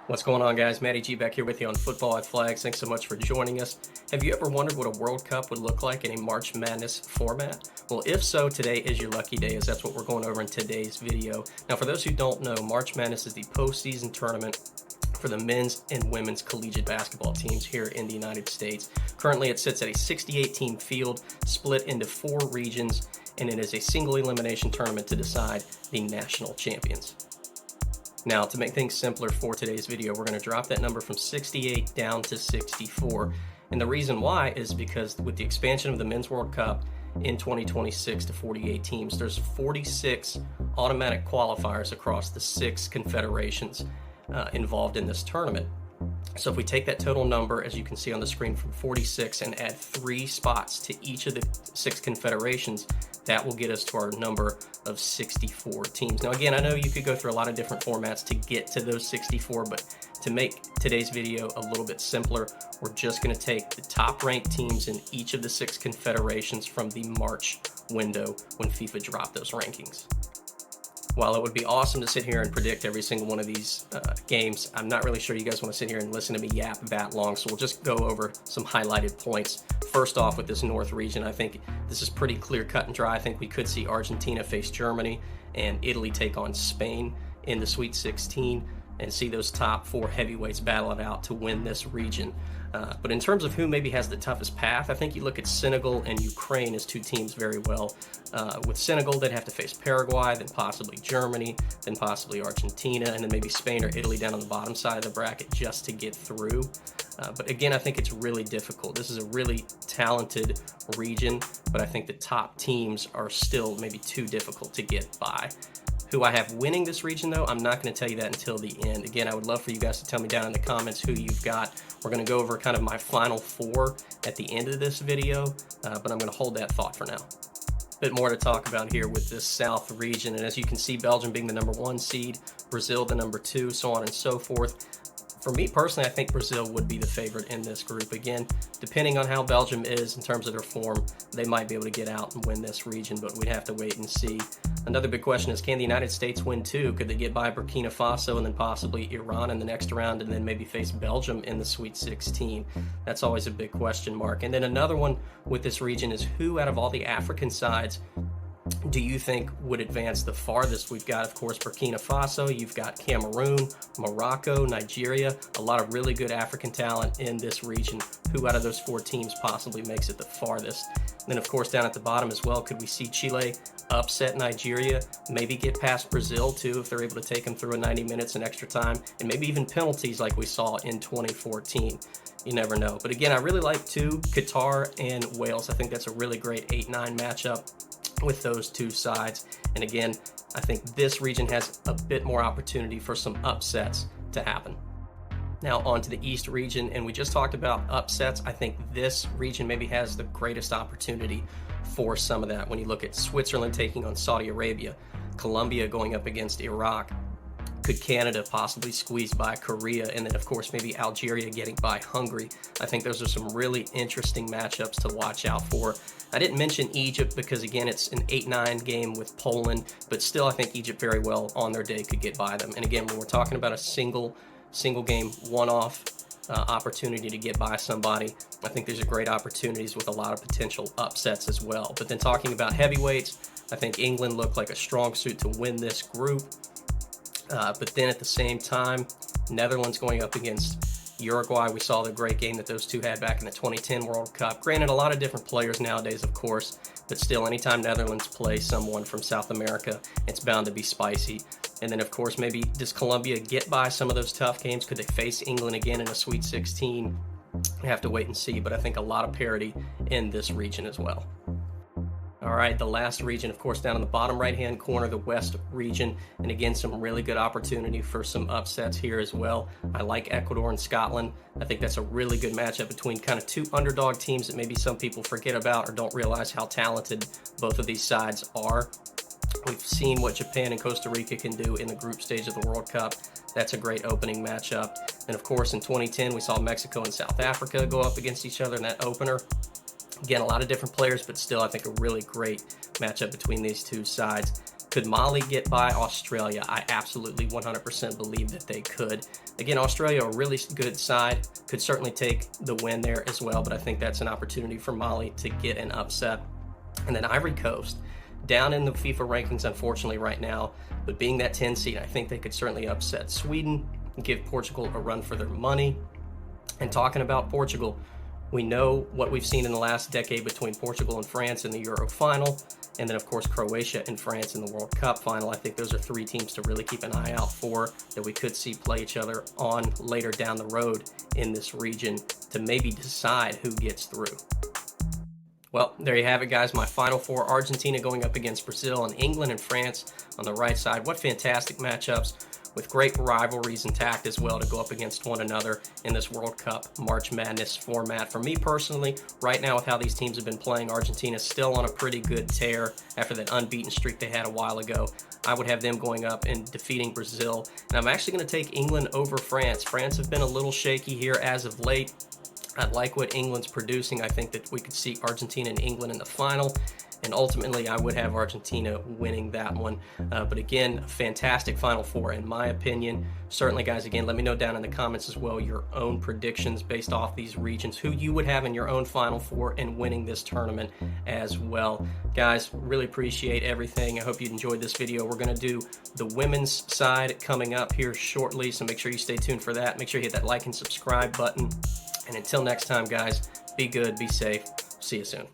What's going on, guys? Matty G back here with you on Football at Flags. Thanks so much for joining us. Have you ever wondered what a World Cup would look like in a March Madness format? Well, if so, today is your lucky day, as that's what we're going over in today's video. Now, for those who don't know, March Madness is the postseason tournament for the men's and women's collegiate basketball teams here in the United States. Currently, it sits at a 68-team field split into 4 regions, and it is a single elimination tournament to decide the national champions. Now, to make things simpler for today's video, we're going to drop that number from 68 down to 64. And the reason why is because with the expansion of the Men's World Cup in 2026 to 48 teams, there's 46 automatic qualifiers across the 6 confederations involved in this tournament. So if we take that total number, as you can see on the screen, from 46 and add 3 spots to each of the 6 confederations, that will get us to our number of 64 teams. Now, again, I know you could go through a lot of different formats to get to those 64, but to make today's video a little bit simpler, we're just going to take the top-ranked teams in each of the 6 confederations from the March window when FIFA dropped those rankings. While it would be awesome to sit here and predict every single one of these games, I'm not really sure you guys want to sit here and listen to me yap that long, so we'll just go over some highlighted points. First off, with this North region, I think this is pretty clear cut and dry. I think we could see Argentina face Germany and Italy take on Spain in the Sweet 16 and see those top 4 heavyweights battle it out to win this region. But in terms of who maybe has the toughest path, I think you look at Senegal and Ukraine as 2 teams very well. With Senegal, they'd have to face Paraguay, then possibly Germany, then possibly Argentina, and then maybe Spain or Italy down on the bottom side of the bracket just to get through. But again, I think it's really difficult. This is a really talented region, but I think the top teams are still maybe too difficult to get by. Who I have winning this region, though, I'm not going to tell you that until the end. Again, I would love for you guys to tell me down in the comments who you've got. We're going to go over kind of my final 4 at the end of this video, but I'm going to hold that thought for now. Bit more to talk about here with this South region, and as you can see, Belgium being the number 1 seed, Brazil the number 2, so on and so forth. For me personally, I think Brazil would be the favorite in this group. Again, depending on how Belgium is in terms of their form, they might be able to get out and win this region, but we'd have to wait and see. Another big question is, can the United States win too? Could they get by Burkina Faso and then possibly Iran in the next round and then maybe face Belgium in the Sweet 16? That's always a big question mark. And then another one with this region is, who out of all the African sides do you think would advance the farthest? We've got, of course, Burkina Faso, you've got Cameroon, Morocco, Nigeria, a lot of really good African talent in this region. Who out of those 4 teams possibly makes it the farthest? And then, of course, down at the bottom as well, could we see Chile upset Nigeria, maybe get past Brazil too if they're able to take them through a 90 minutes in extra time, and maybe even penalties like we saw in 2014. You never know. But again, I really like too Qatar and Wales. I think that's a really great 8-9 matchup with those 2 sides. And again, I think this region has a bit more opportunity for some upsets to happen. Now on to the East region, and we just talked about upsets. I think this region maybe has the greatest opportunity for some of that. When you look at Switzerland taking on Saudi Arabia, Colombia going up against Iraq, could Canada possibly squeeze by Korea, and then of course maybe Algeria getting by Hungary? I think those are some really interesting matchups to watch out for. I didn't mention Egypt because again it's an 8-9 game with Poland, but still I think Egypt very well on their day could get by them. And again, when we're talking about a single game one-off opportunity to get by somebody, I think these are great opportunities with a lot of potential upsets as well. But then talking about heavyweights, I think England looked like a strong suit to win this group. But then at the same time, Netherlands going up against Uruguay. We saw the great game that those 2 had back in the 2010 World Cup. Granted, a lot of different players nowadays, of course, but still, anytime Netherlands play someone from South America, it's bound to be spicy. And then, of course, maybe does Colombia get by some of those tough games? Could they face England again in a Sweet 16? We have to wait and see, but I think a lot of parity in this region as well. All right, the last region, of course, down in the bottom right-hand corner, the West region. And again, some really good opportunity for some upsets here as well. I like Ecuador and Scotland. I think that's a really good matchup between kind of 2 underdog teams that maybe some people forget about or don't realize how talented both of these sides are. We've seen what Japan and Costa Rica can do in the group stage of the World Cup. That's a great opening matchup. And of course, in 2010, we saw Mexico and South Africa go up against each other in that opener. Again, a lot of different players, but still I think a really great matchup between these 2 sides. Could Mali get by Australia? I absolutely 100% believe that they could. Again, Australia, a really good side, could certainly take the win there as well, but I think that's an opportunity for Mali to get an upset. And then Ivory Coast, down in the FIFA rankings, unfortunately, right now, but being that 10 seed, I think they could certainly upset Sweden and give Portugal a run for their money. And talking about Portugal, we know what we've seen in the last decade between Portugal and France in the Euro final, and then, of course, Croatia and France in the World Cup final. I think those are three teams to really keep an eye out for that we could see play each other on later down the road in this region to maybe decide who gets through. Well, there you have it, guys. My final four: Argentina going up against Brazil, and England and France on the right side. What fantastic matchups with great rivalries intact as well to go up against one another in this World Cup March Madness format. For me personally, right now with how these teams have been playing, Argentina's still on a pretty good tear after that unbeaten streak they had a while ago. I would have them going up and defeating Brazil. And I'm actually going to take England over France. France have been a little shaky here as of late. I like what England's producing. I think that we could see Argentina and England in the final. And ultimately, I would have Argentina winning that one. But again, a fantastic Final Four, in my opinion. Certainly, guys, again, let me know down in the comments as well your own predictions based off these regions, who you would have in your own Final Four and winning this tournament as well. Guys, really appreciate everything. I hope you enjoyed this video. We're going to do the women's side coming up here shortly, so make sure you stay tuned for that. Make sure you hit that like and subscribe button. And until next time, guys, be good, be safe. See you soon.